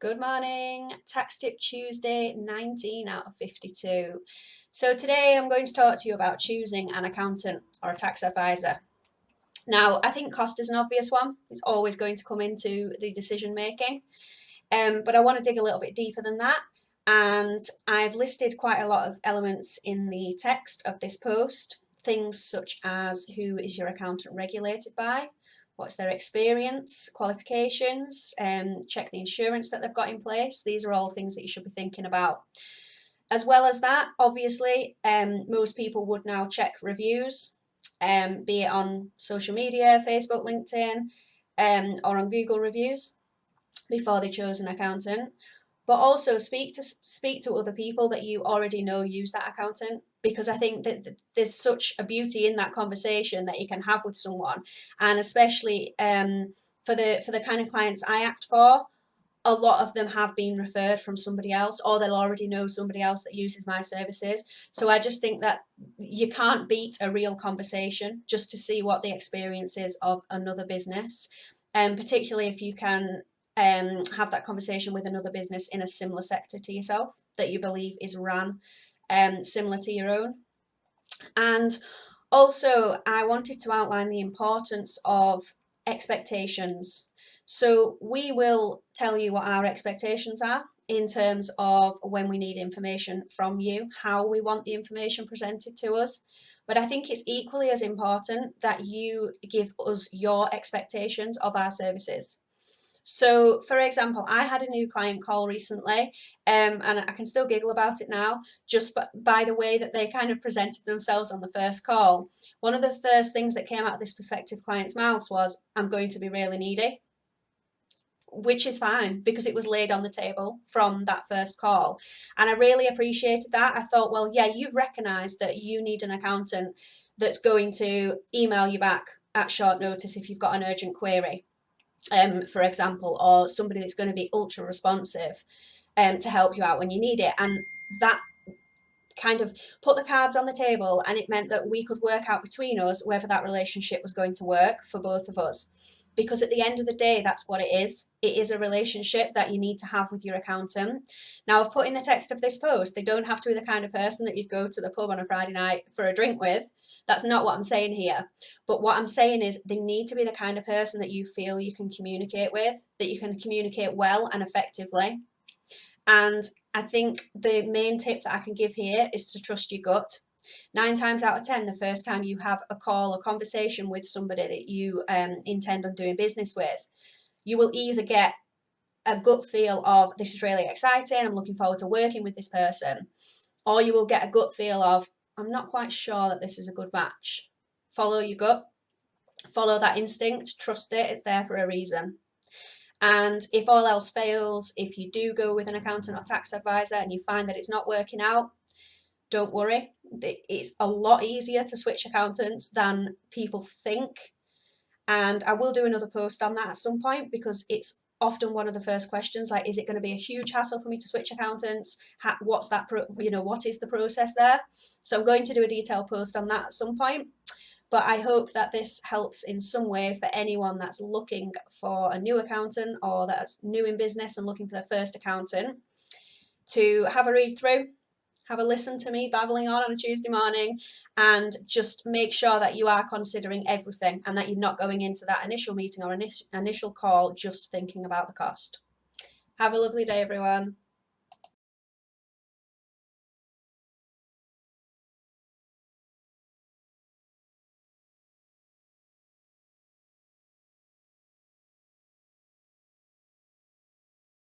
Good morning. Tax Tip Tuesday, 19 out of 52. So today I'm going to talk to you about choosing an accountant or a tax advisor. Now, I think cost is an obvious one. It's always going to come into the decision making. But I want to dig a little bit deeper than that. And I've listed quite a lot of elements in the text of this post. Things such as who is your accountant regulated by? What's their experience, qualifications, check the insurance that they've got in place. These are all things that you should be thinking about. As well as that, obviously, most people would now check reviews, be it on social media, Facebook, LinkedIn, or on Google reviews before they chose an accountant. But also speak to other people that you already know use that accountant, because I think that there's such a beauty in that conversation that you can have with someone, and especially for the kind of clients I act for, a lot of them have been referred from somebody else, or they'll already know somebody else that uses my services. So I just think that you can't beat a real conversation just to see what the experience is of another business, and particularly if you can have that conversation with another business in a similar sector to yourself that you believe is run similar to your own. And also, I wanted to outline the importance of expectations. So, we will tell you what our expectations are in terms of when we need information from you, how we want the information presented to us. But I think it's equally as important that you give us your expectations of our services. So, for example, I had a new client call recently, and I can still giggle about it now, just by the way that they kind of presented themselves on the first call. One of the first things that came out of this prospective client's mouth was, "I'm going to be really needy," which is fine because it was laid on the table from that first call. And I really appreciated that. I thought, well, yeah, you've recognised that you need an accountant that's going to email you back at short notice if you've got an urgent query, for example, or somebody that's going to be ultra responsive to help you out when you need it. And that kind of put the cards on the table, and it meant that we could work out between us whether that relationship was going to work for both of us. Because at the end of the day, that's what it is. It is a relationship that you need to have with your accountant. Now, I've put in the text of this post, they don't have to be the kind of person that you'd go to the pub on a Friday night for a drink with. That's not what I'm saying here. But what I'm saying is they need to be the kind of person that you feel you can communicate with, that you can communicate well and effectively. And I think the main tip that I can give here is to trust your gut. 9 times out of 10, the first time you have a call or conversation with somebody that you intend on doing business with, you will either get a gut feel of, this is really exciting, I'm looking forward to working with this person, or you will get a gut feel of, I'm not quite sure that this is a good match. Follow your gut, follow that instinct, trust it, it's there for a reason. And if all else fails, if you do go with an accountant or tax advisor and you find that it's not working out, don't worry. It's a lot easier to switch accountants than people think. And I will do another post on that at some point, because it's often one of the first questions, like, is it going to be a huge hassle for me to switch accountants? What's that, what is the process there? So I'm going to do a detailed post on that at some point. But I hope that this helps in some way for anyone that's looking for a new accountant, or that's new in business and looking for their first accountant, to have a read through, have a listen to me babbling on a Tuesday morning, and just make sure that you are considering everything and that you're not going into that initial meeting or initial call just thinking about the cost. Have a lovely day, everyone.